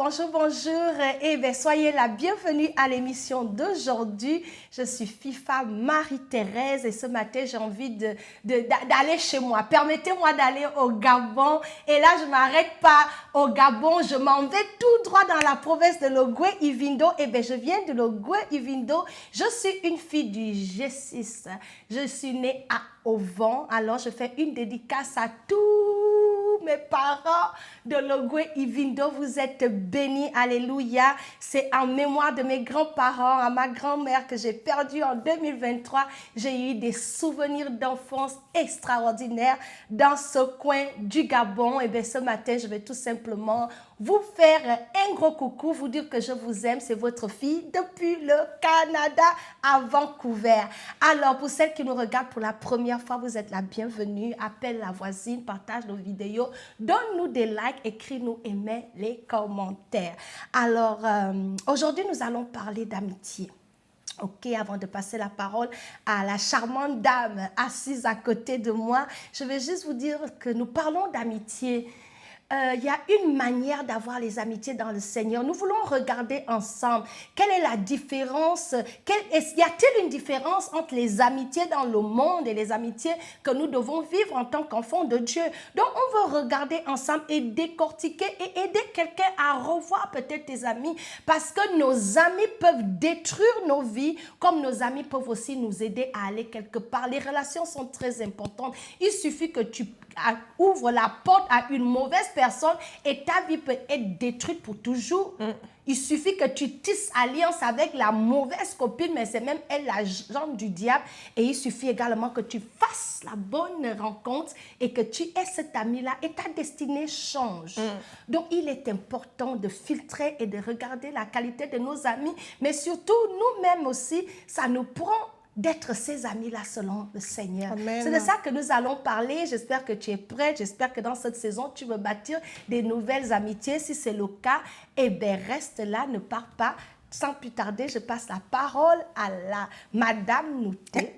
Bonjour, bonjour. Eh bien, soyez la bienvenue à l'émission d'aujourd'hui. Je suis FIFA Marie-Thérèse et ce matin, j'ai envie d'aller chez moi. Permettez-moi d'aller au Gabon. Et là, je ne m'arrête pas au Gabon. Je m'en vais tout droit dans la province de l'Ogooué-Ivindo. Eh bien, je viens de l'Ogooué-Ivindo. Je suis une fille du G6. Je suis née à Ovan. Alors, je fais une dédicace à tous mes parents de l'Ogooué-Ivindo. Vous êtes bénis, alléluia. C'est en mémoire de mes grands-parents, à ma grand-mère que j'ai perdue en 2023. J'ai eu des souvenirs d'enfance extraordinaires dans ce coin du Gabon. Et bien ce matin, je vais tout simplement vous faire un gros coucou, vous dire que je vous aime. C'est votre fille depuis le Canada à Vancouver. Alors, pour celles qui nous regardent pour la première fois, vous êtes la bienvenue. Appelle la voisine, partage nos vidéos, donne-nous des likes, écris-nous et mets les commentaires. Alors, aujourd'hui, nous allons parler d'amitié. Ok, avant de passer la parole à la charmante dame assise à côté de moi, je vais juste vous dire que nous parlons d'amitié. Il y a une manière d'avoir les amitiés dans le Seigneur. Nous voulons regarder ensemble quelle est la différence. Y a-t-il une différence entre les amitiés dans le monde et les amitiés que nous devons vivre en tant qu'enfants de Dieu? Donc, on veut regarder ensemble et décortiquer et aider quelqu'un à revoir peut-être tes amis, parce que nos amis peuvent détruire nos vies, comme nos amis peuvent aussi nous aider à aller quelque part. Les relations sont très importantes. Il suffit que tu ouvres la porte à une mauvaise personne et ta vie peut être détruite pour toujours. Il suffit que tu tisses alliance avec la mauvaise copine, mais c'est même elle la jambe du diable. Et il suffit également que tu fasses la bonne rencontre et que tu aies cet ami-là et ta destinée change. Donc, il est important de filtrer et de regarder la qualité de nos amis, mais surtout nous-mêmes aussi, ça nous prend d'être ces amis-là selon le Seigneur. C'est de ça que nous allons parler. J'espère que tu es prête. J'espère que dans cette saison, tu veux bâtir des nouvelles amitiés. Si c'est le cas, eh bien, reste là, ne pars pas. Sans plus tarder, je passe la parole à la Madame Nouté.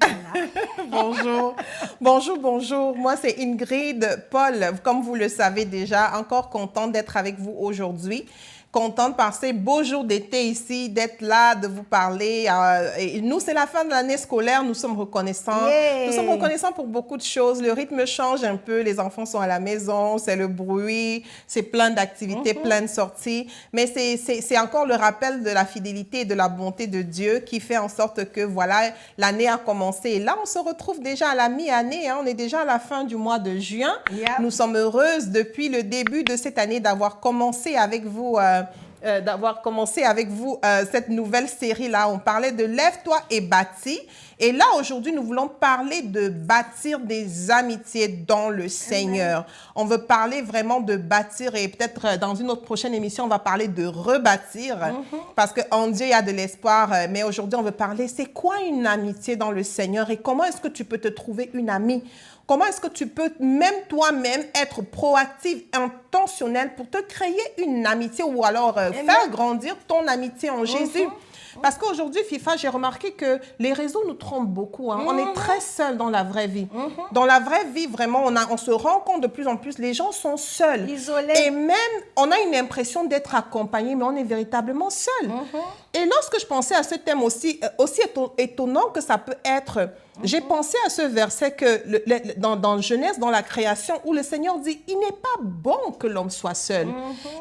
Bonjour. Bonjour, bonjour. Moi, c'est Ingrid Paul. Comme vous le savez déjà, encore contente d'être avec vous aujourd'hui. Contente de passer beau jour d'été ici, d'être là, de vous parler. Et nous, c'est la fin de l'année scolaire, nous sommes reconnaissants. Yeah. Nous sommes reconnaissants pour beaucoup de choses. Le rythme change un peu, les enfants sont à la maison, c'est le bruit, c'est plein d'activités, plein de sorties. Mais c'est encore le rappel de la fidélité et de la bonté de Dieu qui fait en sorte que, voilà, l'année a commencé. Et là, on se retrouve déjà à la mi-année, hein, on est déjà à la fin du mois de juin. Yep. Nous sommes heureuses depuis le début de cette année d'avoir commencé avec vous cette nouvelle série-là. On parlait de « Lève-toi et bâtis ». Et là, aujourd'hui, nous voulons parler de bâtir des amitiés dans le Seigneur. On veut parler vraiment de bâtir et peut-être dans une autre prochaine émission, on va parler de rebâtir parce qu'en Dieu, il y a de l'espoir. Mais aujourd'hui, on veut parler, c'est quoi une amitié dans le Seigneur et comment est-ce que tu peux te trouver une amie? Comment est-ce que tu peux même toi-même être proactive, intentionnelle pour te créer une amitié ou alors faire grandir ton amitié en Jésus? Parce qu'aujourd'hui, FIFA, j'ai remarqué que les réseaux nous trompent beaucoup. Hein. On est très seuls dans la vraie vie. Dans la vraie vie, vraiment, on se rend compte de plus en plus, les gens sont seuls. Isolés. Et même, on a une impression d'être accompagnés, mais on est véritablement seuls. Et lorsque je pensais à ce thème aussi étonnant que ça peut être, j'ai pensé à ce verset que dans Genèse, dans la création, où le Seigneur dit, il n'est pas bon que l'homme soit seul.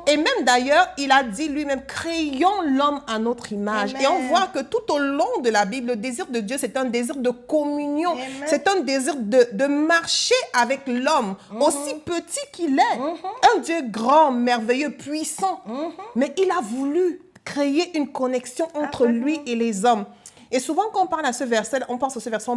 Et même d'ailleurs, il a dit lui-même, créons l'homme à notre image. Amen. Et on voit que tout au long de la Bible, le désir de Dieu, c'est un désir de communion. C'est un désir de marcher avec l'homme, aussi petit qu'il est. Un Dieu grand, merveilleux, puissant. Mais il a voulu créer une connexion entre lui et les hommes. Et souvent, quand on parle à ce verset, on pense à ce verset,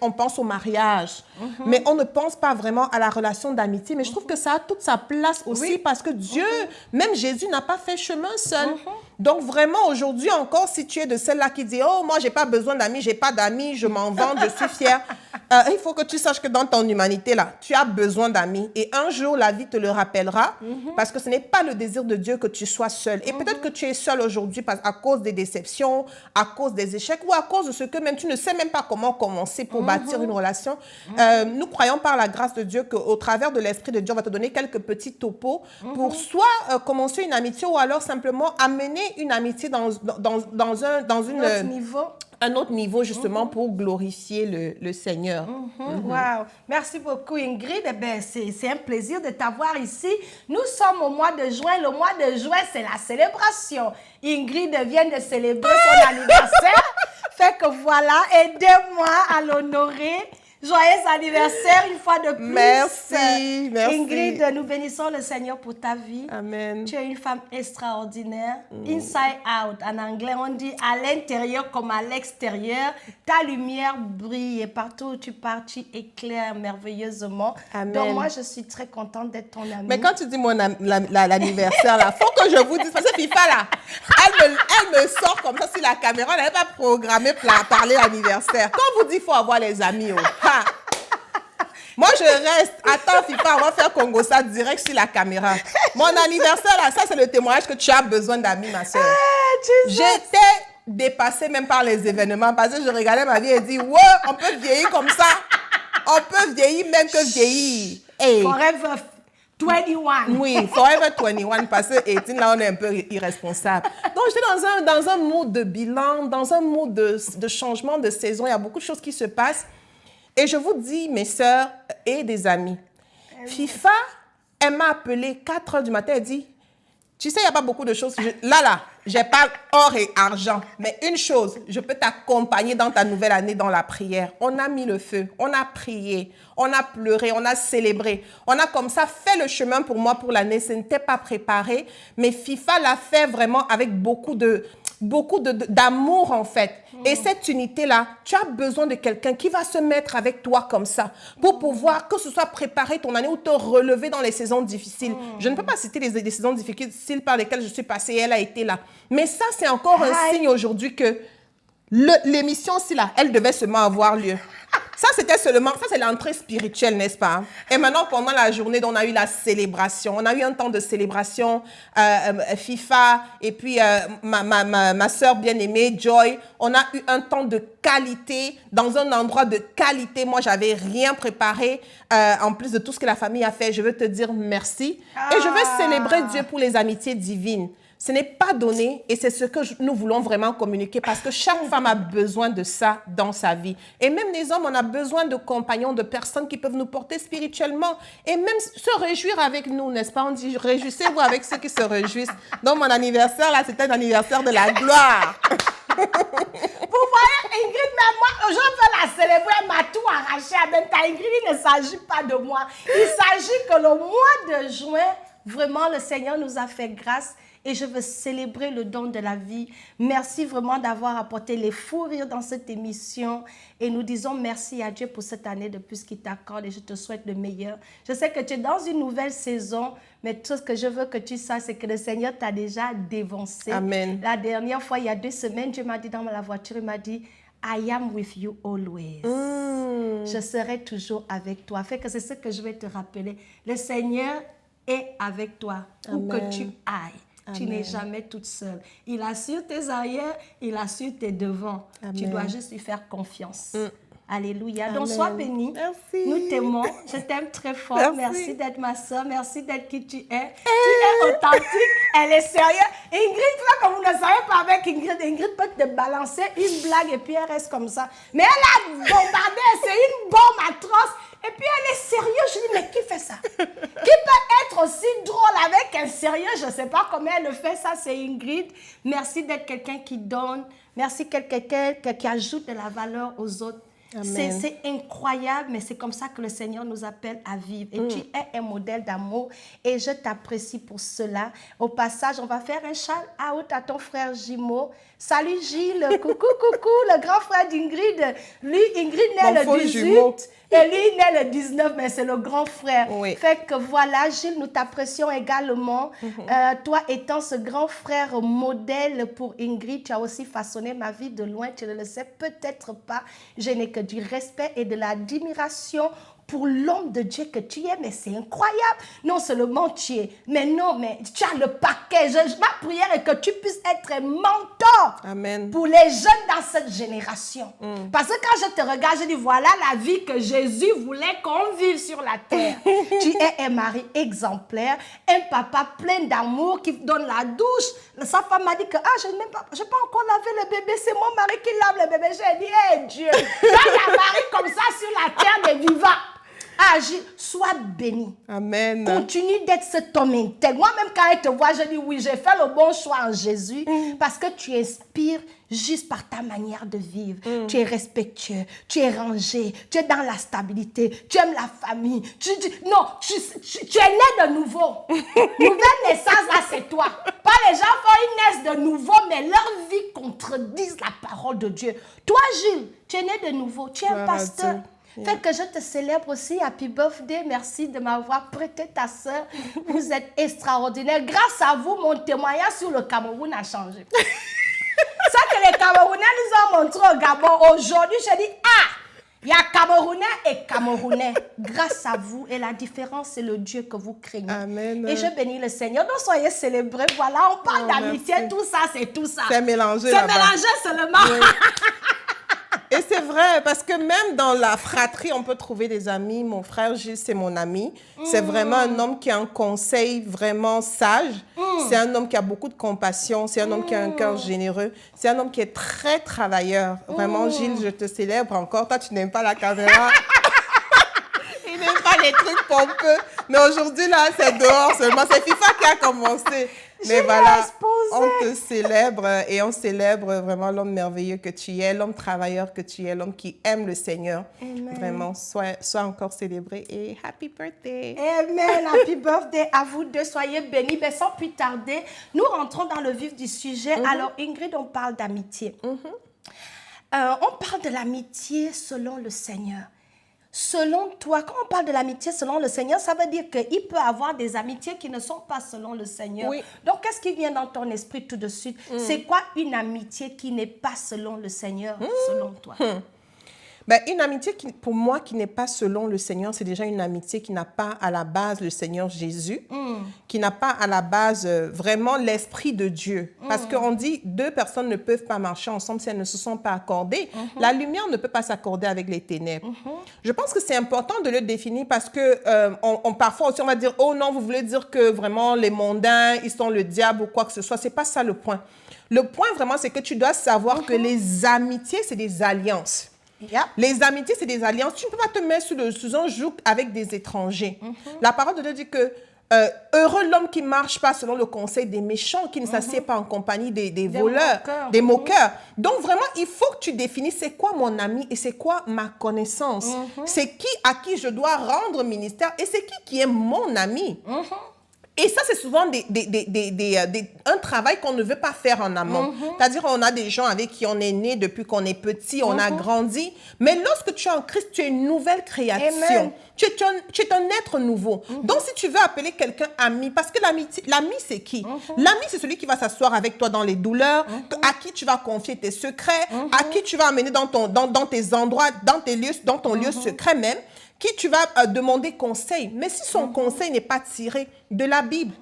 on pense au mariage. Mais on ne pense pas vraiment à la relation d'amitié. Mais je trouve que ça a toute sa place aussi parce que Dieu, même Jésus n'a pas fait chemin seul. Donc, vraiment, aujourd'hui encore, si tu es de celle-là qui dit « Oh, moi, j'ai pas besoin d'amis, j'ai pas d'amis, je m'en vante, je suis fière. » Il faut que tu saches que dans ton humanité, là, tu as besoin d'amis. Et un jour, la vie te le rappellera parce que ce n'est pas le désir de Dieu que tu sois seul. Et peut-être que tu es seul aujourd'hui à cause des déceptions, à cause des échecs ou à cause de ce que même tu ne sais même pas comment commencer pour bâtir une relation. Nous croyons par la grâce de Dieu qu'au travers de l'Esprit de Dieu, on va te donner quelques petits topos pour soit commencer une amitié ou alors simplement amener une amitié dans un autre niveau justement pour glorifier le Seigneur. Wow. Merci beaucoup Ingrid. Eh ben, c'est un plaisir de t'avoir ici. Nous sommes au mois de juin. Le mois de juin, c'est la célébration. Ingrid vient de célébrer son anniversaire. Fait que voilà, aidez-moi à l'honorer. Joyeux anniversaire une fois de plus. Merci, merci. Ingrid, nous bénissons le Seigneur pour ta vie. Amen. Tu es une femme extraordinaire. Inside out. En anglais, on dit à l'intérieur comme à l'extérieur. Ta lumière brille et partout où tu pars, tu éclaires merveilleusement. Amen. Donc moi, je suis très contente d'être ton amie. Mais quand tu dis l'anniversaire, là, faut que je vous dise, parce que FIFA, là, elle me sort comme ça sur la caméra, elle n'avait pas programmé pour parler anniversaire. Quand vous dites qu'il faut avoir les amis, moi, je reste. Attends, FIFA, on va faire Congo ça direct sur la caméra. Mon anniversaire, là, ça, c'est le témoignage que tu as besoin d'amis, ma soeur. J'étais dépassée même par les événements parce que je regardais ma vie et dit, ouais, on peut vieillir comme ça. On peut vieillir même que vieillir. Hey. Forever 21. Oui, Forever 21 parce que 18, là, on est un peu irresponsable. Donc, j'étais dans un mood de bilan, dans un mood de changement de saison. Il y a beaucoup de choses qui se passent. Et je vous dis, mes sœurs et des amis, FIFA, elle m'a appelé 4 heures du matin, elle dit, tu sais, il n'y a pas beaucoup de choses. Là, j'ai pas or et argent. Mais une chose, je peux t'accompagner dans ta nouvelle année dans la prière. On a mis le feu, on a prié, on a pleuré, on a célébré. On a comme ça fait le chemin pour moi pour l'année. Ce n'était pas préparé, mais FIFA l'a fait vraiment avec beaucoup d'amour en fait. Et cette unité-là, tu as besoin de quelqu'un qui va se mettre avec toi comme ça pour pouvoir que ce soit préparer ton année ou te relever dans les saisons difficiles. Je ne peux pas citer les saisons difficiles par lesquelles je suis passée et elle a été là. Mais ça, c'est encore un signe aujourd'hui que l'émission aussi là, elle devait seulement avoir lieu. Ça, c'est l'entrée spirituelle, n'est-ce pas? Et maintenant, pendant la journée, on a eu la célébration. On a eu un temps de célébration, FIFA, et puis ma soeur bien-aimée, Joy. On a eu un temps de qualité, dans un endroit de qualité. Moi, j'avais rien préparé, en plus de tout ce que la famille a fait. Je veux te dire merci. Et je veux célébrer Dieu pour les amitiés divines. Ce n'est pas donné et c'est ce que nous voulons vraiment communiquer parce que chaque femme a besoin de ça dans sa vie. Et même les hommes, on a besoin de compagnons, de personnes qui peuvent nous porter spirituellement et même se réjouir avec nous, n'est-ce pas? On dit réjouissez-vous avec ceux qui se réjouissent. Donc mon anniversaire, là, c'était un anniversaire de la gloire. Vous voyez, Ingrid, mais moi, je veux la célébrer, elle m'a tout arraché à même temps. Ingrid, il ne s'agit pas de moi. Il s'agit que le mois de juin, vraiment, le Seigneur nous a fait grâce. Et je veux célébrer le don de la vie. Merci vraiment d'avoir apporté les fous rires dans cette émission. Et nous disons merci à Dieu pour cette année de plus qu'il t'accorde. Et je te souhaite le meilleur. Je sais que tu es dans une nouvelle saison. Mais tout ce que je veux que tu saches, c'est que le Seigneur t'a déjà dévancé. Amen. La dernière fois, il y a 2 semaines, Dieu m'a dit dans la voiture, il m'a dit, I am with you always. Je serai toujours avec toi. Fait que c'est ce que je vais te rappeler. Le Seigneur est avec toi. Où que tu ailles. Amen. Tu n'es jamais toute seule. Il assure tes arrières, il assure tes devants. Amen. Tu dois juste lui faire confiance. Alléluia. Amen. Donc, sois bénie. Merci. Nous t'aimons. Je t'aime très fort. Merci d'être ma soeur. Merci d'être qui tu es. Tu es authentique. Elle est sérieuse. Ingrid, là, comme vous ne savez pas avec Ingrid, Ingrid peut te balancer une blague et puis elle reste comme ça. Mais elle a bombardé. C'est une bombe atroce. Et puis elle est sérieuse. Je dis, mais qui fait ça? Qui peut être aussi drôle avec un sérieux? Je ne sais pas comment elle le fait. Ça, c'est Ingrid. Merci d'être quelqu'un qui donne. Merci d'être quelqu'un qui ajoute de la valeur aux autres. C'est incroyable, mais c'est comme ça que le Seigneur nous appelle à vivre. Et tu es un modèle d'amour et je t'apprécie pour cela. Au passage, on va faire un shout-out à ton frère Jimo. Salut Gilles, coucou, le grand frère d'Ingrid. Lui, Ingrid naît le 18 jumeau. et lui naît le 19, mais c'est le grand frère. Oui. Fait que voilà, Gilles, nous t'apprécions également. Toi étant ce grand frère modèle pour Ingrid, tu as aussi façonné ma vie de loin, tu ne le sais peut-être pas. Je n'ai que du respect et de l'admiration pour l'homme de Dieu que tu es, mais c'est incroyable. Non seulement tu es, mais tu as le paquet. Ma prière est que tu puisses être un mentor Amen. pour les jeunes dans cette génération. Parce que quand je te regarde, je dis, voilà la vie que Jésus voulait qu'on vive sur la terre. Tu es un mari exemplaire, un papa plein d'amour qui donne la douche. Sa femme m'a dit que, je n'ai pas encore lavé le bébé, c'est mon mari qui lave le bébé. J'ai dit, hey Dieu, quand il y a un mari comme ça sur la terre des vivants, Gilles, sois béni. Amen. Continue d'être cet homme intègre. Moi-même, quand elle te voit, je dis oui, j'ai fait le bon choix en Jésus parce que tu inspires juste par ta manière de vivre. Tu es respectueux, tu es rangé, tu es dans la stabilité, tu aimes la famille. Tu es né de nouveau. Nouvelle naissance, là, c'est toi. Pas les gens ils naissent de nouveau, mais leur vie contredisent la parole de Dieu. Toi, Gilles, tu es né de nouveau, tu es un pasteur. Fait que je te célèbre aussi. Happy birthday. Merci de m'avoir prêté ta soeur. Vous êtes extraordinaire. Grâce à vous, mon témoignage sur le Cameroun a changé. Ça que les Camerounais nous ont montré au Gabon. Aujourd'hui, je dis, il y a Camerounais et Camerounais. Grâce à vous. Et la différence, c'est le Dieu que vous craignez. Amen. Et je bénis le Seigneur. Donc, soyez célébrés. Voilà, on parle d'amitié. Merci. Tout ça, c'est tout ça. C'est mélangé C'est là-bas. mélangé seulement. Oui. Et c'est vrai, parce que même dans la fratrie, on peut trouver des amis. Mon frère Gilles, c'est mon ami. C'est vraiment un homme qui a un conseil vraiment sage. C'est un homme qui a beaucoup de compassion. C'est un homme qui a un cœur généreux. C'est un homme qui est très travailleur. Vraiment, Gilles, je te célèbre encore. Toi, tu n'aimes pas la caméra. Il n'aime pas les trucs pompeux. Mais aujourd'hui, là, c'est dehors seulement. C'est FIFA qui a commencé. Mais voilà, on te célèbre et on célèbre vraiment l'homme merveilleux que tu es, l'homme travailleur que tu es, l'homme qui aime le Seigneur. Amen. Vraiment, sois encore célébré et happy birthday. Amen, happy birthday à vous deux, soyez bénis. Mais sans plus tarder, nous rentrons dans le vif du sujet. Alors Ingrid, on parle d'amitié. On parle de l'amitié selon le Seigneur. Selon toi, quand on parle de l'amitié selon le Seigneur, ça veut dire qu'il peut avoir des amitiés qui ne sont pas selon le Seigneur. Oui. Donc, qu'est-ce qui vient dans ton esprit tout de suite? C'est quoi une amitié qui n'est pas selon le Seigneur, selon toi? Ben, une amitié, pour moi, qui n'est pas selon le Seigneur, c'est déjà une amitié qui n'a pas à la base le Seigneur Jésus, qui n'a pas à la base vraiment l'Esprit de Dieu. Parce qu'on dit, deux personnes ne peuvent pas marcher ensemble si elles ne se sont pas accordées. La lumière ne peut pas s'accorder avec les ténèbres. Je pense que c'est important de le définir parce que parfois aussi, on va dire, oh non, vous voulez dire que vraiment les mondains, ils sont le diable ou quoi que ce soit. C'est pas ça le point. Le point vraiment, c'est que tu dois savoir que les amitiés, c'est des alliances. Yep. Les amitiés, c'est des alliances. Tu ne peux pas te mettre sous un joug avec des étrangers. La parole de Dieu dit que heureux l'homme qui ne marche pas selon le conseil des méchants, qui ne s'assied pas en compagnie des voleurs, des moqueurs. Donc vraiment, il faut que tu définisses c'est quoi mon ami et c'est quoi ma connaissance. C'est qui à qui je dois rendre ministère et c'est qui est mon ami. Et ça, c'est souvent un travail qu'on ne veut pas faire en amont. C'est-à-dire, on a des gens avec qui on est né depuis qu'on est petit, on a grandi. Mais lorsque tu es en Christ, tu es une nouvelle création. Amen. Tu es un être nouveau. Donc, si tu veux appeler quelqu'un ami, parce que l'ami, c'est qui? L'ami, c'est celui qui va s'asseoir avec toi dans les douleurs, à qui tu vas confier tes secrets, à qui tu vas amener dans tes endroits, dans ton lieu secret même, qui tu vas demander conseil. Mais si son conseil n'est pas tiré de la Bible,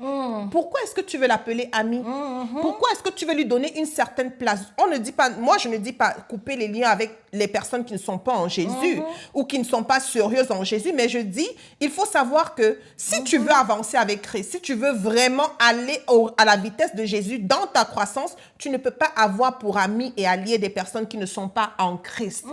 pourquoi est-ce que tu veux l'appeler ami? Pourquoi est-ce que tu veux lui donner une certaine place? On ne dit pas, moi je ne dis pas couper les liens avec les personnes qui ne sont pas en Jésus ou qui ne sont pas sérieuses en Jésus, mais je dis, il faut savoir que si tu veux avancer avec Christ, si tu veux vraiment aller à la vitesse de Jésus dans ta croissance, tu ne peux pas avoir pour amis et alliés des personnes qui ne sont pas en Christ,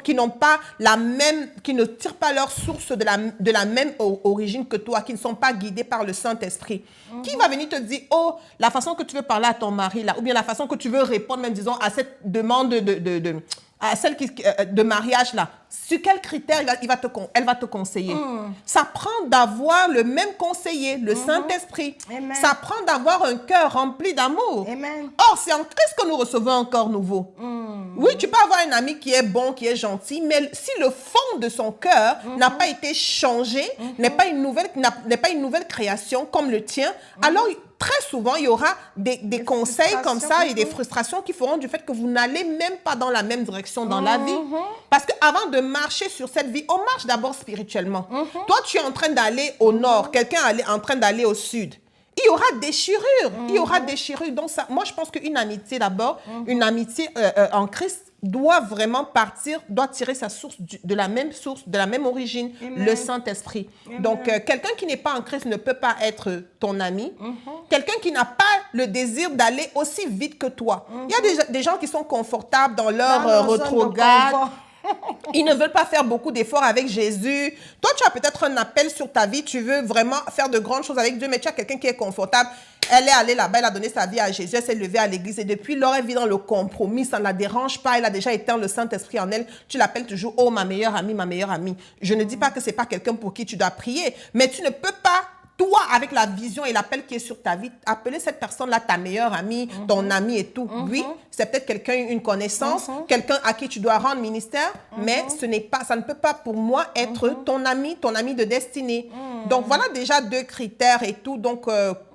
qui n'ont pas la même, qui ne tirent pas leur source de la même origine que toi, qui ne sont pas guidés par le Saint-Esprit. Qui va venir te dire, oh, la façon que tu veux parler à ton mari, là, ou bien la façon que tu veux répondre, même disons, à cette demande à celle de mariage là, sur quels critères elle va te conseiller. Ça prend d'avoir le même conseiller, le Saint-Esprit. Amen. Ça prend d'avoir un cœur rempli d'amour. Amen. Or, c'est en Christ que nous recevons un corps nouveau. Oui, tu peux avoir un ami qui est bon, qui est gentil, mais si le fond de son cœur n'a pas été changé, n'est pas une nouvelle création comme le tien, alors très souvent, il y aura des conseils comme ça et des frustrations qui feront du fait que vous n'allez même pas dans la même direction dans la vie. Parce qu'avant de marcher sur cette vie, on marche d'abord spirituellement. Toi, tu es en train d'aller au nord, quelqu'un est en train d'aller au sud. Il y aura déchirure. Il y aura déchirure. Donc, ça, moi, je pense qu'une amitié d'abord, une amitié en Christ doit vraiment doit tirer sa source de la même origine, Amen. le Saint-Esprit. Donc, quelqu'un qui n'est pas en Christ ne peut pas être ton ami. Quelqu'un qui n'a pas le désir d'aller aussi vite que toi. Il y a des gens qui sont confortables dans leur retrograde. Ils ne veulent pas faire beaucoup d'efforts avec Jésus. Toi, tu as peut-être un appel sur ta vie. Tu veux vraiment faire de grandes choses avec Dieu, mais tu as quelqu'un qui est confortable. Elle est allée là-bas, elle a donné sa vie à Jésus, elle s'est levée à l'église et depuis lors, elle vit dans le compromis. Ça ne la dérange pas. Elle a déjà éteint le Saint-Esprit en elle. Tu l'appelles toujours, oh, ma meilleure amie, ma meilleure amie. Je ne dis pas que ce n'est pas quelqu'un pour qui tu dois prier, mais tu ne peux pas, toi, avec la vision et l'appel qui est sur ta vie, appeler cette personne-là ta meilleure amie, ton ami et tout. Oui, c'est peut-être quelqu'un, une connaissance, quelqu'un à qui tu dois rendre ministère, mais ça ne peut pas pour moi être ton ami de destinée. Donc, voilà déjà 2 critères et tout donc,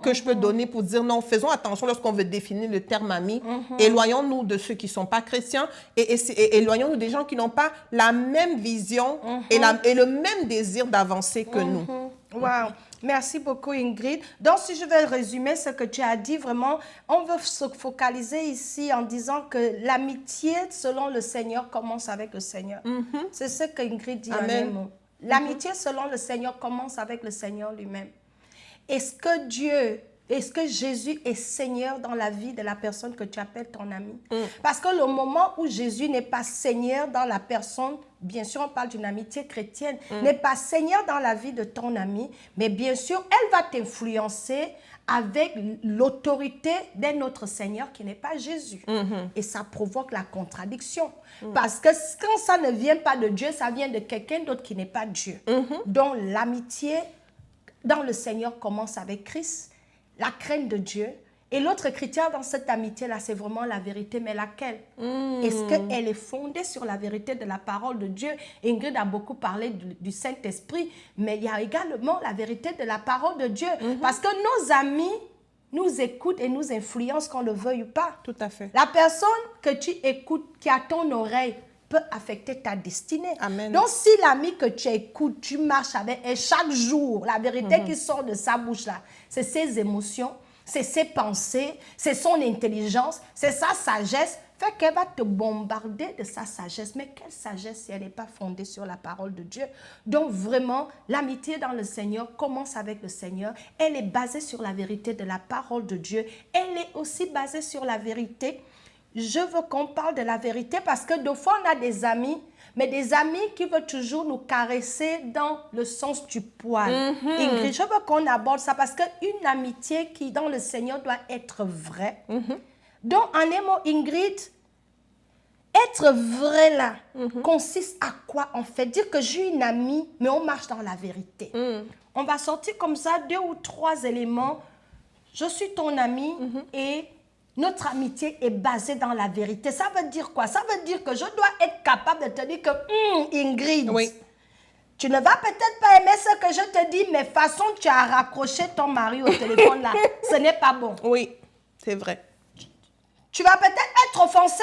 que je peux donner pour dire non, faisons attention lorsqu'on veut définir le terme ami. Éloignons-nous de ceux qui ne sont pas chrétiens et éloignons-nous des gens qui n'ont pas la même vision et le même désir d'avancer que nous. Wow. Merci beaucoup, Ingrid. Donc, si je vais résumer ce que tu as dit, vraiment, on veut se focaliser ici en disant que l'amitié, selon le Seigneur, commence avec le Seigneur. C'est ce que Ingrid dit en un mot. L'amitié, selon le Seigneur, commence avec le Seigneur lui-même. Est-ce que Jésus est Seigneur dans la vie de la personne que tu appelles ton ami? Parce que le moment où Jésus n'est pas Seigneur dans la personne, bien sûr, on parle d'une amitié chrétienne, n'est pas Seigneur dans la vie de ton ami, mais bien sûr, elle va t'influencer avec l'autorité d'un autre Seigneur qui n'est pas Jésus. Et ça provoque la contradiction. Parce que quand ça ne vient pas de Dieu, ça vient de quelqu'un d'autre qui n'est pas Dieu. Donc, l'amitié dans le Seigneur commence avec Christ, la crainte de Dieu. Et l'autre critère dans cette amitié-là, c'est vraiment la vérité. Mais laquelle? Est-ce qu'elle est fondée sur la vérité de la parole de Dieu? Ingrid a beaucoup parlé du Saint-Esprit, mais il y a également la vérité de la parole de Dieu. Parce que nos amis nous écoutent et nous influencent, qu'on le veuille ou pas. Tout à fait. La personne que tu écoutes, qui a ton oreille, peut affecter ta destinée. Amen. Donc, si l'ami que tu écoutes, tu marches avec elle chaque jour, la vérité qui sort de sa bouche là, c'est ses émotions, c'est ses pensées, c'est son intelligence, c'est sa sagesse, fait qu'elle va te bombarder de sa sagesse. Mais quelle sagesse si elle n'est pas fondée sur la parole de Dieu? Donc vraiment, l'amitié dans le Seigneur commence avec le Seigneur. Elle est basée sur la vérité de la parole de Dieu. Elle est aussi basée sur la vérité. Je veux qu'on parle de la vérité parce que des fois, on a des amis, mais des amis qui veulent toujours nous caresser dans le sens du poil. Ingrid, je veux qu'on aborde ça parce qu'une amitié qui, dans le Seigneur, doit être vraie. Donc, en un mot, Ingrid, être vrai là consiste à quoi en fait? Dire que j'ai une amie, mais on marche dans la vérité. On va sortir comme ça 2 ou 3 éléments. Je suis ton ami et notre amitié est basée dans la vérité. Ça veut dire quoi? Ça veut dire que je dois être capable de te dire que, Ingrid, tu ne vas peut-être pas aimer ce que je te dis, mais façon tu as raccroché ton mari au téléphone là, ce n'est pas bon. Oui, c'est vrai. Tu vas peut-être être offensé,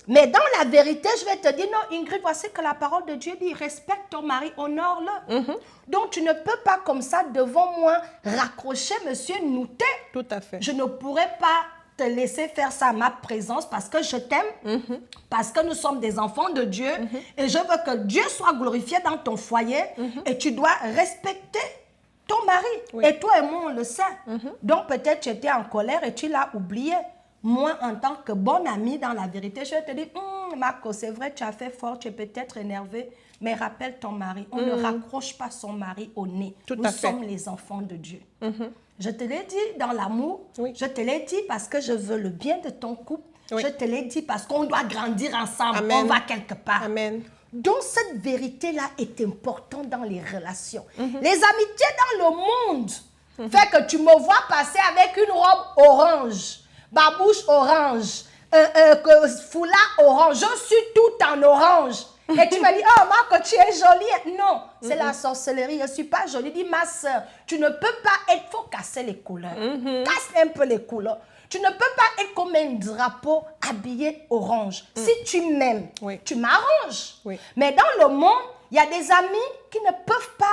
mais dans la vérité, je vais te dire, non, Ingrid, voici que la parole de Dieu dit, respecte ton mari, honore-le. Donc, tu ne peux pas comme ça, devant moi, raccrocher monsieur Nouté. Tout à fait. Je ne pourrais pas te laisser faire ça à ma présence parce que je t'aime, parce que nous sommes des enfants de Dieu et je veux que Dieu soit glorifié dans ton foyer et tu dois respecter ton mari. Et toi et moi, on le sait. Donc, peut-être tu étais en colère et tu l'as oublié. Moi, en tant que bonne amie, dans la vérité, je vais te dire, Marco, c'est vrai, tu as fait fort, tu es peut-être énervé, mais rappelle ton mari. On ne raccroche pas son mari au nez. Nous sommes les enfants de Dieu. Je te l'ai dit dans l'amour, je te l'ai dit parce que je veux le bien de ton couple, Oui. Je te l'ai dit parce qu'on doit grandir ensemble. Amen. On va quelque part. Amen. Donc, cette vérité-là est importante dans les relations. Les amitiés dans le monde fait que tu me vois passer avec une robe orange, babouche orange, foulard orange. Je suis tout en orange. Et tu me dis, oh, Marc, tu es jolie. Non, c'est la sorcellerie. Je ne suis pas jolie. Dis, ma soeur, tu ne peux pas être... Il faut casser les couleurs. Casse un peu les couleurs. Tu ne peux pas être comme un drapeau habillé orange. Si tu m'aimes, Oui. tu m'arranges. Oui. Mais dans le monde, il y a des amis qui ne peuvent pas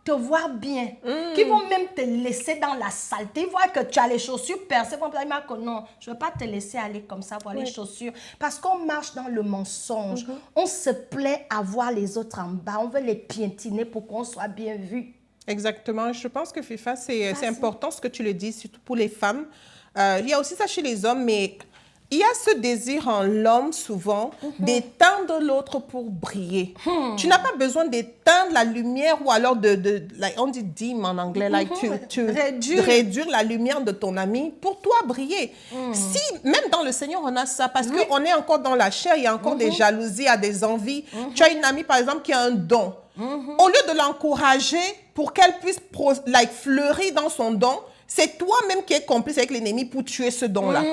te voir bien, qui vont même te laisser dans la saleté. Ils voient que tu as les chaussures percées. Ils vont dire, Marco, non, je ne vais pas te laisser aller comme ça voir les chaussures. Parce qu'on marche dans le mensonge. On se plaît à voir les autres en bas. On veut les piétiner pour qu'on soit bien vu. Exactement. Je pense que FIFA, c'est important ce que tu le dis, surtout pour les femmes. Il y a aussi ça chez les hommes, mais il y a ce désir en l'homme souvent d'éteindre l'autre pour briller. Tu n'as pas besoin d'éteindre la lumière ou alors like, on dit dim en anglais, like réduire la lumière de ton ami pour toi briller. Si, même dans le Seigneur, on a ça, parce qu'on est encore dans la chair, il y a encore des jalousies, il y a des envies. Tu as une amie, par exemple, qui a un don. Au lieu de l'encourager pour qu'elle puisse fleurir dans son don, c'est toi-même qui es complice avec l'ennemi pour tuer ce don-là.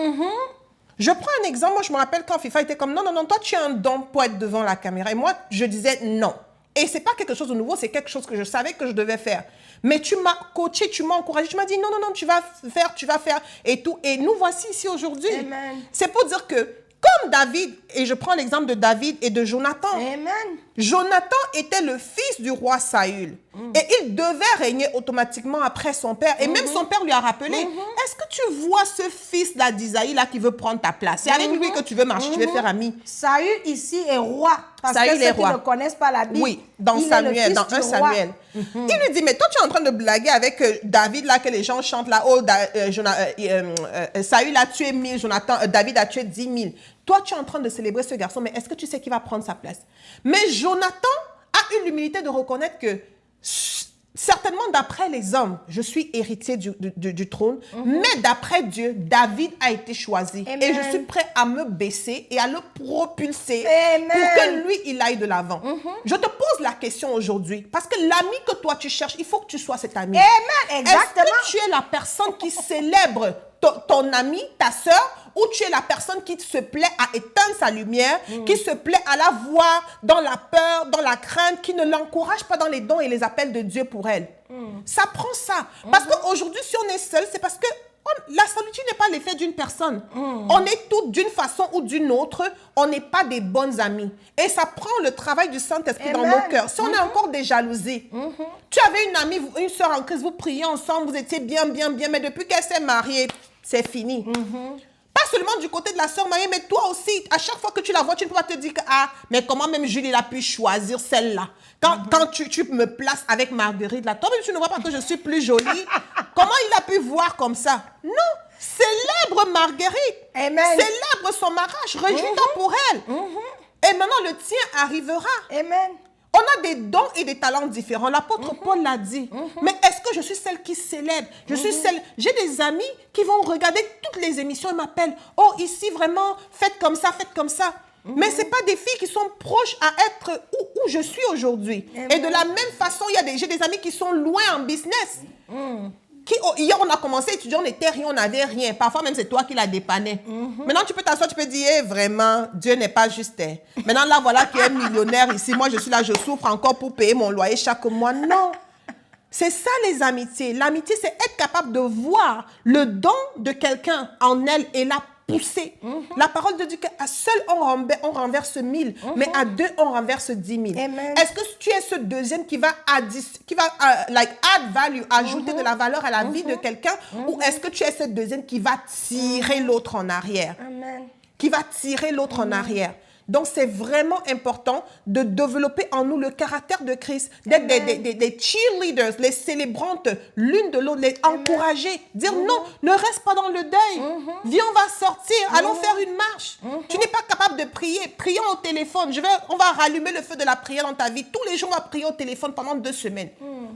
Je prends un exemple. Moi, je me rappelle quand FIFA était comme, non, toi, tu as un don pour être devant la caméra. Et moi, je disais non. Et ce n'est pas quelque chose de nouveau, c'est quelque chose que je savais que je devais faire. Mais tu m'as coaché, tu m'as encouragé, tu m'as dit, non, tu vas faire et tout. Et nous voici ici aujourd'hui. C'est pour dire que, comme David, et je prends l'exemple de David et de Jonathan. Amen. Jonathan était le fils du roi Saül. Et il devait régner automatiquement après son père. Et même son père lui a rappelé, est-ce que tu vois ce fils-là d'Isaïe là qui veut prendre ta place? C'est avec lui que tu veux marcher, tu veux faire ami. Saül ici est roi. Parce Saül que est ceux qui roi. ne connaissent pas la Bible. Oui, dans Samuel, dans 1 Samuel. Il lui dit, mais toi tu es en train de blaguer avec David là, que les gens chantent là, oh, Saül a tué 1000, David a tué 10 000. Toi tu es en train de célébrer ce garçon, mais est-ce que tu sais qui va prendre sa place? Mais Jonathan a eu l'humilité de reconnaître que certainement d'après les hommes, je suis héritier du trône, mais d'après Dieu, David a été choisi. Amen. Et je suis prêt à me baisser et à le propulser Amen. pour que lui, il aille de l'avant. Je te pose la question aujourd'hui, parce que l'ami que toi tu cherches, il faut que tu sois cet ami. Amen, exactement. Est-ce que tu es la personne qui célèbre ton ami, ta sœur, ou tu es la personne qui se plaît à éteindre sa lumière, qui se plaît à la voir dans la peur, dans la crainte, qui ne l'encourage pas dans les dons et les appels de Dieu pour elle. Ça prend ça. Parce qu'aujourd'hui, si on est seul, c'est parce que la solitude n'est pas l'effet d'une personne. On est toutes d'une façon ou d'une autre, on n'est pas des bonnes amies. Et ça prend le travail du Saint-Esprit dans nos cœurs. Si on a encore des jalousies, tu avais une amie, une soeur en Christ, vous priez ensemble, vous étiez bien, mais depuis qu'elle s'est mariée, c'est fini. Pas seulement du côté de la sœur mariée, mais toi aussi, à chaque fois que tu la vois, tu ne peux pas te dire que, ah, mais comment même Jules, il a pu choisir celle-là. Quand tu me places avec Marguerite, là, toi-même, tu ne vois pas que je suis plus jolie. Comment il a pu voir comme ça? Non, célèbre Marguerite. Amen. Célèbre son mariage, réjouis-toi pour elle. Et maintenant, le tien arrivera. Amen. On a des dons et des talents différents. L'apôtre Paul l'a dit. Mais est-ce que je suis celle qui célèbre? Je suis celle... J'ai des amis qui vont regarder toutes les émissions et m'appellent. Oh, ici, vraiment, faites comme ça, faites comme ça. Mais ce n'est pas des filles qui sont proches à être où je suis aujourd'hui. Et de la même façon, j'ai des amis qui sont loin en business. Hier, on a commencé à étudier, on était rien, on n'avait rien. Parfois, même, c'est toi qui la dépannais. Maintenant, tu peux t'asseoir, tu peux dire, vraiment, Dieu n'est pas juste. Maintenant, là, voilà qui est millionnaire ici. Moi, je suis là, je souffre encore pour payer mon loyer chaque mois. Non. C'est ça, les amitiés. L'amitié, c'est être capable de voir le don de quelqu'un en elle et la pousser. La parole de Dieu qu'à seul on renverse 1000, mais à deux on renverse 10 000. Est-ce que tu es ce deuxième qui va add value, ajouter de la valeur à la vie de quelqu'un, ou est-ce que tu es ce deuxième qui va tirer l'autre en arrière? Qui va tirer l'autre en arrière? Donc, c'est vraiment important de développer en nous le caractère de Christ, d'être des cheerleaders, les célébrantes l'une de l'autre, les encourager, dire non, ne reste pas dans le deuil. Viens, on va sortir, allons faire une marche. Tu n'es pas capable de prier, prions au téléphone. On va rallumer le feu de la prière dans ta vie. Tous les jours, on va prier au téléphone pendant 2 semaines.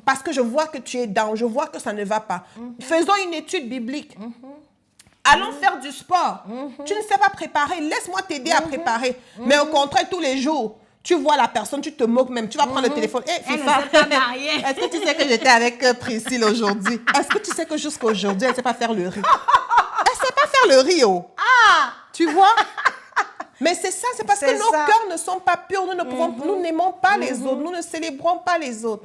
Parce que je vois que tu es down, je vois que ça ne va pas. Faisons une étude biblique. Allons faire du sport. Tu ne sais pas préparer. Laisse-moi t'aider à préparer. Mais au contraire, tous les jours, tu vois la personne, tu te moques même. Tu vas prendre le téléphone. Hé, FIFA, est-ce que tu sais que j'étais avec Priscille aujourd'hui? Est-ce que tu sais que jusqu'à aujourd'hui, elle ne sait pas faire le riz? Elle ne sait pas faire le riz, oh. Tu vois? Mais c'est ça, c'est parce que nos cœurs ne sont pas purs. Nous n'aimons pas les autres. Nous ne célébrons pas les autres.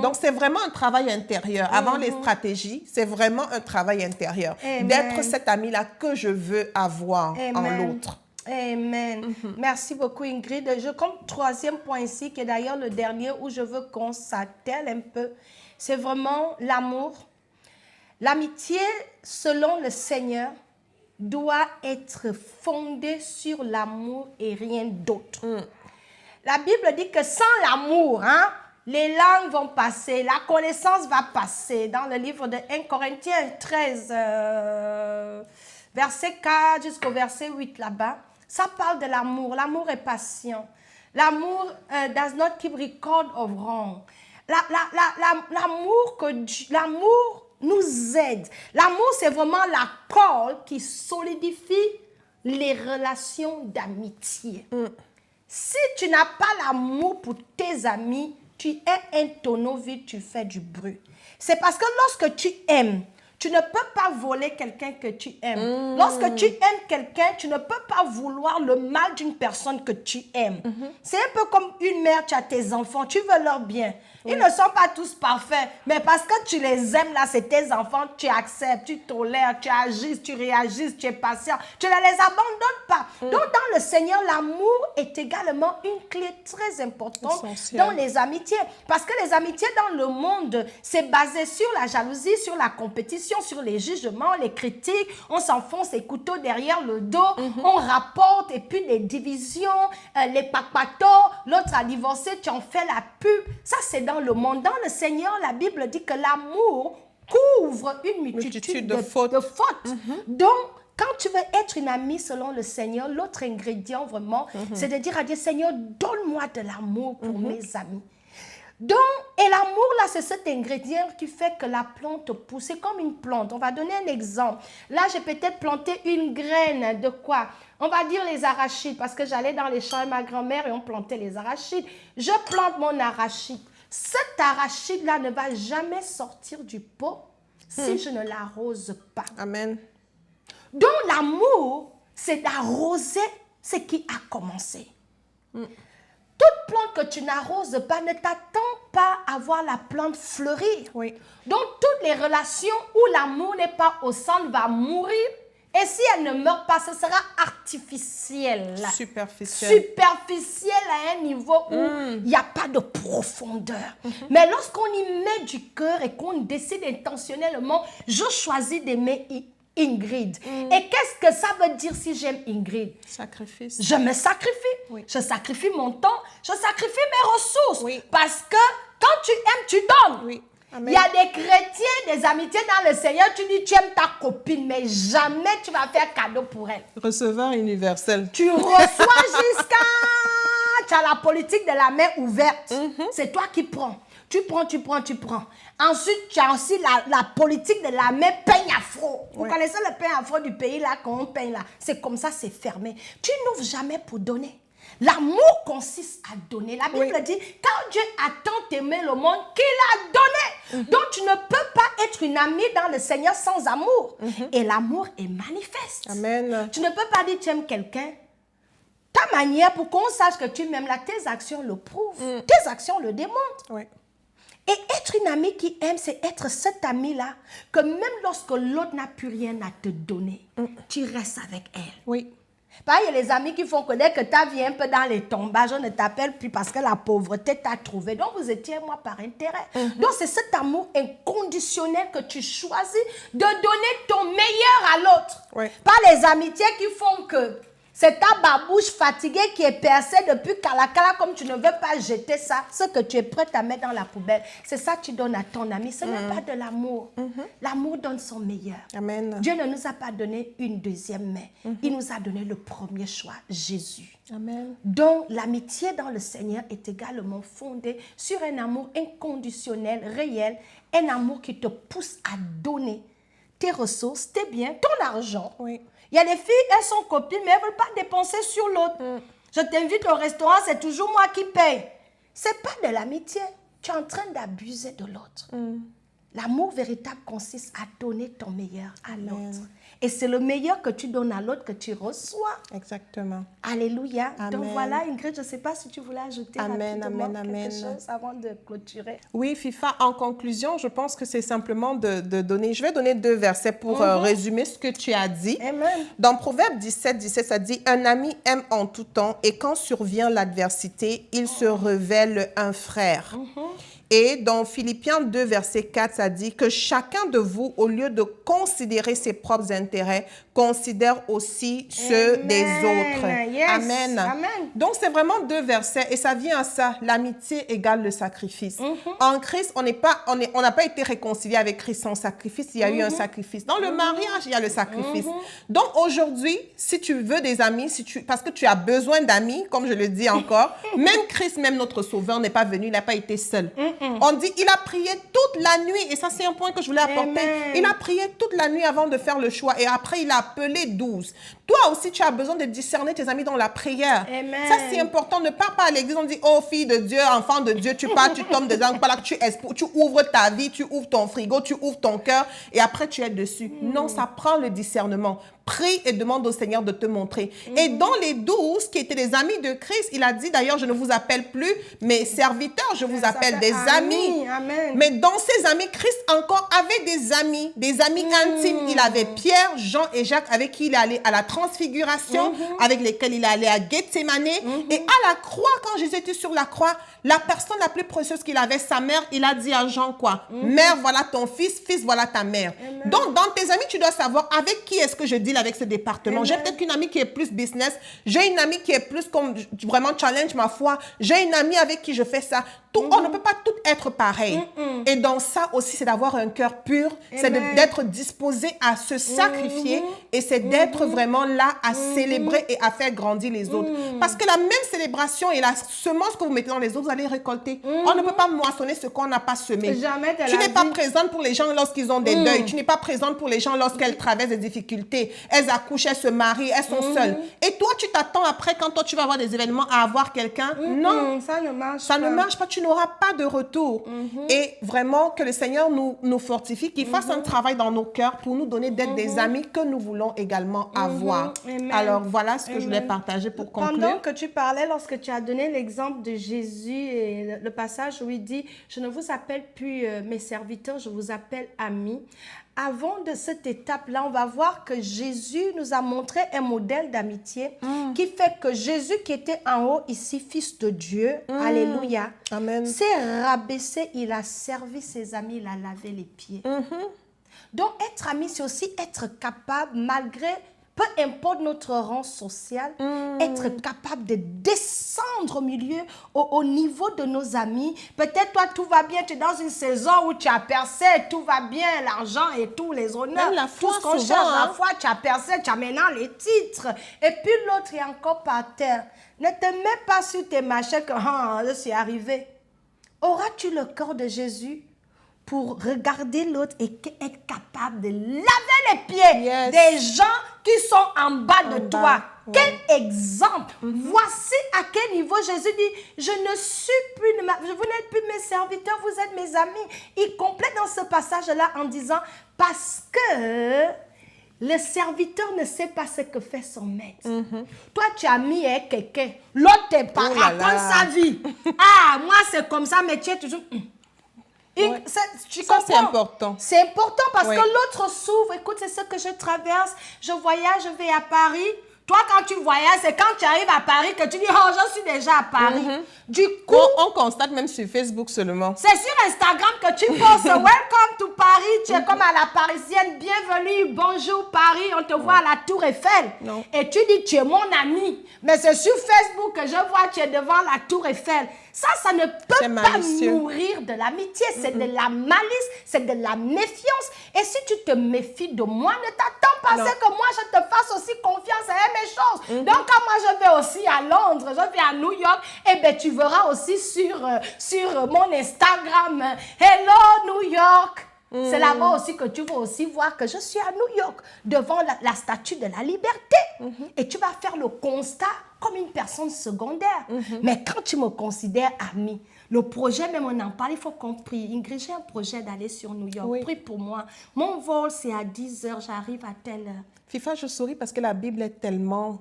Donc, c'est vraiment un travail intérieur. Avant les stratégies, c'est vraiment un travail intérieur. D'être cet ami-là que je veux avoir en l'autre. Amen. Merci beaucoup, Ingrid. Je compte troisième point ici, qui est d'ailleurs le dernier où je veux qu'on s'attelle un peu. C'est vraiment l'amour. L'amitié, selon le Seigneur, doit être fondée sur l'amour et rien d'autre. La Bible dit que sans l'amour, les langues vont passer, la connaissance va passer. Dans le livre de 1 Corinthiens 13, verset 4 jusqu'au verset 8 là-bas, ça parle de l'amour. L'amour est patient. L'amour does not keep record of wrong. L'amour nous aide. L'amour, c'est vraiment la corde qui solidifie les relations d'amitié. Si tu n'as pas l'amour pour tes amis, tu es un tonneau vide, tu fais du bruit. C'est parce que lorsque tu aimes, tu ne peux pas voler quelqu'un que tu aimes. Lorsque tu aimes quelqu'un, tu ne peux pas vouloir le mal d'une personne que tu aimes. C'est un peu comme une mère, tu as tes enfants, tu veux leur bien. Ils ne sont pas tous parfaits, mais parce que tu les aimes, là, c'est tes enfants, tu acceptes, tu tolères, tu agis, tu réagis, tu es patient. Tu ne les abandonnes pas. Donc, dans le Seigneur, l'amour est également une clé très importante dans les amitiés. Parce que les amitiés dans le monde, c'est basé sur la jalousie, sur la compétition, sur les jugements, les critiques. On s'enfonce les couteaux derrière le dos, on rapporte, et puis les divisions, les papatos, l'autre a divorcé, tu en fais la pub. Ça, c'est dans le monde. Dans le Seigneur, la Bible dit que l'amour couvre une multitude de fautes. Donc, quand tu veux être une amie selon le Seigneur, l'autre ingrédient vraiment, c'est de dire à Dieu, Seigneur, donne-moi de l'amour pour mes amis. Donc, et l'amour, là, c'est cet ingrédient qui fait que la plante pousse. C'est comme une plante. On va donner un exemple. Là, j'ai peut-être planté une graine de quoi? On va dire les arachides, parce que j'allais dans les champs avec ma grand-mère et on plantait les arachides. Je plante mon arachide. Cet arachide-là ne va jamais sortir du pot si je ne l'arrose pas. Amen. Donc, l'amour, c'est d'arroser ce qui a commencé. Toute plante que tu n'arroses pas, ne t'attends pas à voir la plante fleurir. Donc, toutes les relations où l'amour n'est pas au centre va mourir. Et si elle ne meurt pas, ce sera artificiel. Superficiel à un niveau où il n'y a pas de profondeur. Mais lorsqu'on y met du cœur et qu'on décide intentionnellement, je choisis d'aimer Ingrid. Et qu'est-ce que ça veut dire si j'aime Ingrid? Sacrifice. Je me sacrifie. Je sacrifie mon temps, je sacrifie mes ressources. Parce que quand tu aimes, tu donnes. Il y a des chrétiens, des amitiés dans le Seigneur, tu dis tu aimes ta copine, mais jamais tu vas faire cadeau pour elle. Receveur universel. Tu reçois jusqu'à... Tu as la politique de la main ouverte. C'est toi qui prends. Tu prends. Ensuite, tu as aussi la politique de la main peigne afro. Vous connaissez le pain afro du pays là, quand on peigne là. C'est comme ça, c'est fermé. Tu n'ouvres jamais pour donner. L'amour consiste à donner. La Bible dit, quand Dieu a tant aimé le monde qu'il a donné. Donc, tu ne peux pas être une amie dans le Seigneur sans amour. Et l'amour est manifeste. Amen. Tu ne peux pas dire tu aimes quelqu'un. Ta manière, pour qu'on sache que tu m'aimes là, tes actions le prouvent. Tes actions le démontrent. Et être une amie qui aime, c'est être cette amie-là que même lorsque l'autre n'a plus rien à te donner, tu restes avec elle. Pareil, il y a les amis qui font connaître que ta vie est un peu dans les tombages, on ne t'appelle plus parce que la pauvreté t'a trouvé. Donc, vous étiez moi par intérêt. Donc, c'est cet amour inconditionnel que tu choisis de donner ton meilleur à l'autre. Pas les amitiés qui font que c'est ta babouche fatiguée qui est percée depuis Kalakala, comme tu ne veux pas jeter ça, ce que tu es prête à mettre dans la poubelle. C'est ça que tu donnes à ton ami. Ce n'est pas de l'amour. L'amour donne son meilleur. Amen. Dieu ne nous a pas donné une deuxième main. Il nous a donné le premier choix, Jésus. Amen. Donc, l'amitié dans le Seigneur est également fondée sur un amour inconditionnel, réel, un amour qui te pousse à donner tes ressources, tes biens, ton argent. Oui. Il y a des filles, elles sont copines, mais elles ne veulent pas dépenser sur l'autre. Je t'invite au restaurant, c'est toujours moi qui paye. Ce n'est pas de l'amitié. Tu es en train d'abuser de l'autre. L'amour véritable consiste à donner ton meilleur à l'autre. Et c'est le meilleur que tu donnes à l'autre que tu reçois. Exactement. Alléluia. Amen. Donc voilà, Ingrid, je ne sais pas si tu voulais ajouter rapidement quelque chose avant de clôturer. Oui, FIFA, en conclusion, je pense que c'est simplement de donner... Je vais donner 2 versets pour résumer ce que tu as dit. Amen. Dans Proverbe 17, ça dit « Un ami aime en tout temps et quand survient l'adversité, il se révèle un frère. Et dans Philippiens 2, verset 4, ça dit que chacun de vous, au lieu de considérer ses propres intérêts, considère aussi ceux des autres. Yes. Amen. Amen. Donc, c'est vraiment 2 versets et ça vient à ça. L'amitié égale le sacrifice. En Christ, on n'a pas été réconcilié avec Christ sans sacrifice. Il y a eu un sacrifice. Dans le mariage, il y a le sacrifice. Donc, aujourd'hui, si tu veux des amis, parce que tu as besoin d'amis, comme je le dis encore, même Christ, même notre Sauveur n'est pas venu, il n'a pas été seul. On dit, il a prié toute la nuit. Et ça, c'est un point que je voulais apporter. Amen. Il a prié toute la nuit avant de faire le choix. Et après, il a appelé 12. Toi aussi, tu as besoin de discerner tes amis dans la prière. Amen. Ça, c'est important. Ne pars pas à l'église. On dit, oh, fille de Dieu, enfant de Dieu, tu pars, tu tombes dedans. Pas là que tu ouvres ta vie, tu ouvres ton frigo, tu ouvres ton cœur. Et après, tu es dessus. Non, ça prend le discernement. Prie et demande au Seigneur de te montrer. Et dans les 12 qui étaient les amis de Christ, il a dit d'ailleurs, je ne vous appelle plus mes serviteurs, je vous appelle des amis. Amen. Mais dans ces amis, Christ encore avait des amis intimes. Il avait Pierre, Jean et Jacques avec qui il est allé à la transfiguration, avec lesquels il est allé à Gethsémane. Et à la croix, quand Jésus était sur la croix, la personne la plus précieuse qu'il avait, sa mère, il a dit à Jean quoi? Mère, voilà ton fils, fils, voilà ta mère. Amen. Donc, dans tes amis, tu dois savoir avec qui est-ce que je deal avec ce département. J'ai peut-être une amie qui est plus business. J'ai une amie qui est plus comme vraiment challenge ma foi. J'ai une amie avec qui je fais ça. On ne peut pas tout être pareil. Et dans ça aussi, c'est d'avoir un cœur pur. C'est d'être disposé à se sacrifier. Et c'est d'être vraiment là à célébrer et à faire grandir les autres. Parce que la même célébration et la semence que vous mettez dans les autres, vous allez récolter. On ne peut pas moissonner ce qu'on n'a pas semé. Jamais de Tu la n'es pas vie. présente pour les gens lorsqu'ils ont des deuils. Tu n'es pas présente pour les gens lorsqu'elles traversent des difficultés. Elles accouchent, elles se marient, elles sont seules. Et toi, tu t'attends après, quand toi, tu vas avoir des événements, à avoir quelqu'un. Non, ça ne marche ça pas. ne marche pas. Tu n'auras pas de retour. Et vraiment, que le Seigneur nous fortifie, qu'il fasse un travail dans nos cœurs pour nous donner d'être des amis que nous voulons également avoir. Amen. Alors, voilà ce que je voulais partager pour conclure. Pendant que tu parlais, lorsque tu as donné l'exemple de Jésus et le passage où il dit « Je ne vous appelle plus mes serviteurs, je vous appelle amis ». Avant de cette étape-là, on va voir que Jésus nous a montré un modèle d'amitié qui fait que Jésus qui était en haut ici, fils de Dieu, alléluia, Amen. s'est rabaissé, il a servi ses amis, il a lavé les pieds. Donc être ami, c'est aussi être capable, malgré... Peu importe notre rang social, être capable de descendre au milieu, au niveau de nos amis. Peut-être toi, tout va bien, tu es dans une saison où tu as percé, tout va bien, l'argent et tous les honneurs. Même la foi, tout ce qu'on souvent, cherche, la foi, tu as percé, tu as maintenant les titres. Et puis l'autre est encore par terre. Ne te mets pas sur tes machins que je suis arrivé. Auras-tu le corps de Jésus pour regarder l'autre et être capable de laver les pieds des gens qui sont en bas de toi. Quel exemple! Voici à quel niveau Jésus dit, je ne suis plus, vous n'êtes plus mes serviteurs, vous êtes mes amis. Il complète dans ce passage-là en disant, parce que le serviteur ne sait pas ce que fait son maître. Toi, tu as mis quelqu'un, l'autre t'es pas à prendre sa vie. Ah, moi c'est comme ça, mais tu es toujours... Ça, c'est important. C'est important parce que l'autre s'ouvre. Écoute, c'est ce que je traverse. Je voyage, je vais à Paris. Toi, quand tu voyages, c'est quand tu arrives à Paris que tu dis, oh, je suis déjà à Paris. Du coup... On constate même sur Facebook seulement. C'est sur Instagram que tu postes, welcome to Paris. Tu es comme à la parisienne, bienvenue, bonjour Paris. On te voit à la Tour Eiffel. Et tu dis, tu es mon ami. Mais c'est sur Facebook que je vois, tu es devant la Tour Eiffel. Ça ne peut pas nourrir de l'amitié. C'est de la malice, c'est de la méfiance. Et si tu te méfies de moi, ne t'attends pas à ce que moi, je te fasse aussi confiance à mes choses. Donc, quand moi, je vais aussi à Londres, je vais à New York, eh bien, tu verras aussi sur mon Instagram, Hello New York. C'est là-bas aussi que tu vas aussi voir que je suis à New York, devant la statue de la liberté. Et tu vas faire le constat comme une personne secondaire. Mais quand tu me considères ami, le projet, même on en parle, il faut qu'on prie. Ingrid, j'ai un projet d'aller sur New York. Oui. Prie pour moi. Mon vol, c'est à 10 heures, j'arrive à telle heure. FIFA, je souris parce que la Bible est tellement...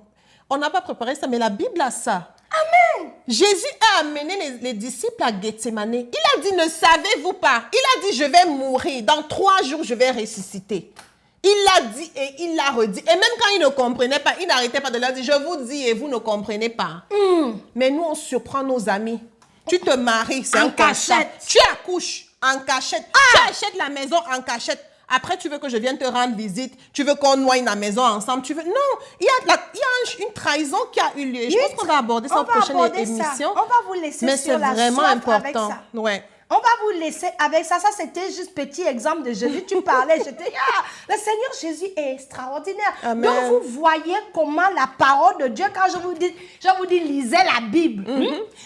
On n'a pas préparé ça, mais la Bible a ça. Amen. Jésus a amené les disciples à Gethsemane. Il a dit, ne savez-vous pas? Il a dit, je vais mourir. Dans 3 jours, je vais ressusciter. Il l'a dit et il l'a redit. Et même quand il ne comprenait pas, il n'arrêtait pas de leur dire, je vous dis et vous ne comprenez pas. Mais nous, on surprend nos amis. Tu te maries, c'est En un constat. cachette. Tu accouches en cachette. Tu achètes la maison en cachette. Après, tu veux que je vienne te rendre visite. Tu veux qu'on noie la maison ensemble. Tu veux... Non, il y a une trahison qui a eu lieu. Et je pense qu'on va aborder ça en prochaine émission. On va vous laisser Mais sur c'est la vraiment soif important. avec ça. Ouais. On va vous laisser avec ça. Ça, c'était juste petit exemple de Jésus. Tu parlais, j'étais, le Seigneur Jésus est extraordinaire. Amen. Donc, vous voyez comment la parole de Dieu, quand je vous dis, lisez la Bible.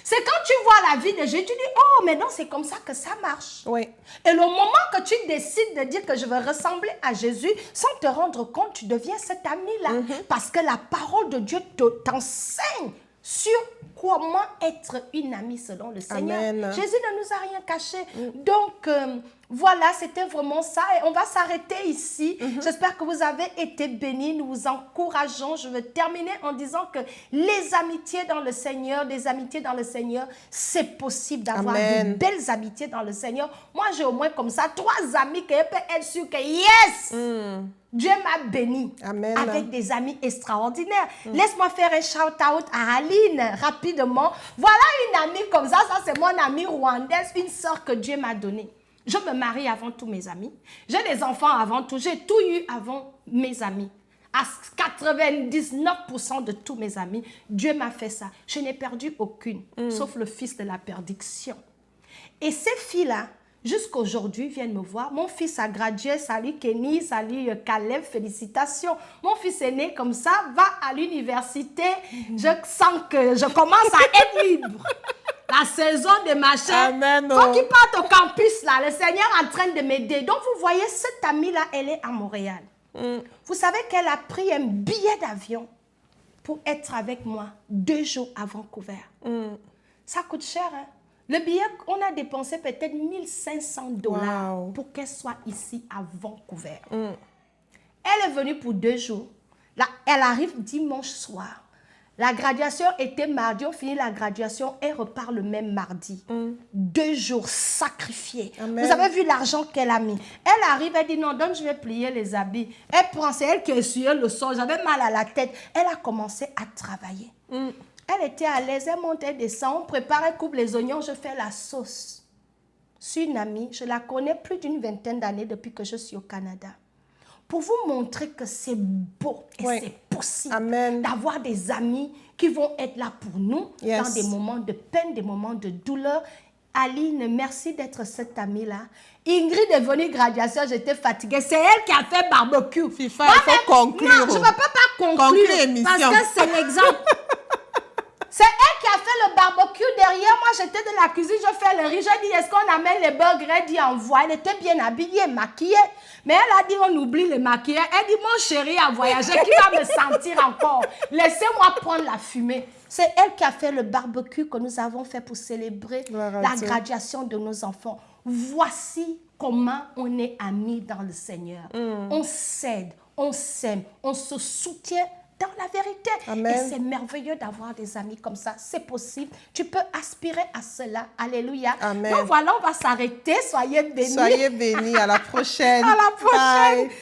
C'est quand tu vois la vie de Jésus, tu dis, oh, mais non, c'est comme ça que ça marche. Oui. Et le moment que tu décides de dire que je veux ressembler à Jésus, sans te rendre compte, tu deviens cet ami-là. Parce que la parole de Dieu t'enseigne sur comment être une amie selon le Seigneur. Amen. Jésus ne nous a rien caché. Donc, voilà, c'était vraiment ça. Et on va s'arrêter ici. J'espère que vous avez été bénis. Nous vous encourageons. Je veux terminer en disant que les amitiés dans le Seigneur, c'est possible d'avoir de belles amitiés dans le Seigneur. Moi, j'ai au moins comme ça 3 amis que je peux être sûr que yes! Dieu m'a béni. Amen. Avec des amis extraordinaires. Laisse-moi faire un shout-out à Aline rapidement. Voilà une amie comme ça. Ça, c'est mon amie rwandaise, une sœur que Dieu m'a donnée. Je me marie avant tous mes amis. J'ai des enfants avant tout. J'ai tout eu avant mes amis. À 99% de tous mes amis, Dieu m'a fait ça. Je n'ai perdu aucune, sauf le fils de la perdition. Et ces filles-là, jusqu'aujourd'hui, viennent me voir. Mon fils a gradué. Salut Kenny, salut Caleb, félicitations. Mon fils est né comme ça, va à l'université. Je sens que je commence à être libre. La saison des machins. Amen. Faut qu'il parte au campus, là. Le Seigneur est en train de m'aider. Donc, vous voyez, cette amie-là, elle est à Montréal. Vous savez qu'elle a pris un billet d'avion pour être avec moi 2 jours à Vancouver. Ça coûte cher, hein? Le billet, on a dépensé peut-être 1500 $ Wow. pour qu'elle soit ici à Vancouver. Elle est venue pour 2 jours. Là, elle arrive dimanche soir. La graduation était mardi, on finit la graduation, elle repart le même mardi. 2 jours sacrifiés. Amen. Vous avez vu l'argent qu'elle a mis. Elle arrive, elle dit non, donc je vais plier les habits. Elle prend, c'est elle qui essuyait le sol, j'avais mal à la tête. Elle a commencé à travailler. Elle était à l'aise, elle monte, elle descend, on prépare, elle coupe les oignons, je fais la sauce. C'est une amie, je la connais plus d'une 20aine d'années depuis que je suis au Canada. Pour vous montrer que c'est beau et c'est possible d'avoir des amis qui vont être là pour nous dans des moments de peine, des moments de douleur. Aline, merci d'être cette amie-là. Ingrid est venue graduation, j'étais fatiguée. C'est elle qui a fait barbecue. FIFA, il faut conclure. Non, je ne peux pas conclure parce que c'est l'exemple. C'est elle qui a fait le barbecue derrière. Moi, j'étais dans la cuisine, je fais le riz. J'ai dit, est-ce qu'on amène les burgers? Elle dit, envoie. Elle était bien habillée, maquillée. Mais elle a dit, on oublie les maquillages. Elle dit, mon chéri a voyagé, qui va me sentir encore? Laissez-moi prendre la fumée. C'est elle qui a fait le barbecue que nous avons fait pour célébrer la graduation de nos enfants. Voici comment on est amis dans le Seigneur. On s'aide, on s'aime, on se soutient dans la vérité. Amen. Et c'est merveilleux d'avoir des amis comme ça. C'est possible. Tu peux aspirer à cela. Alléluia. Amen. Donc voilà, on va s'arrêter. Soyez bénis. Soyez bénis. À la prochaine. À la prochaine. Bye.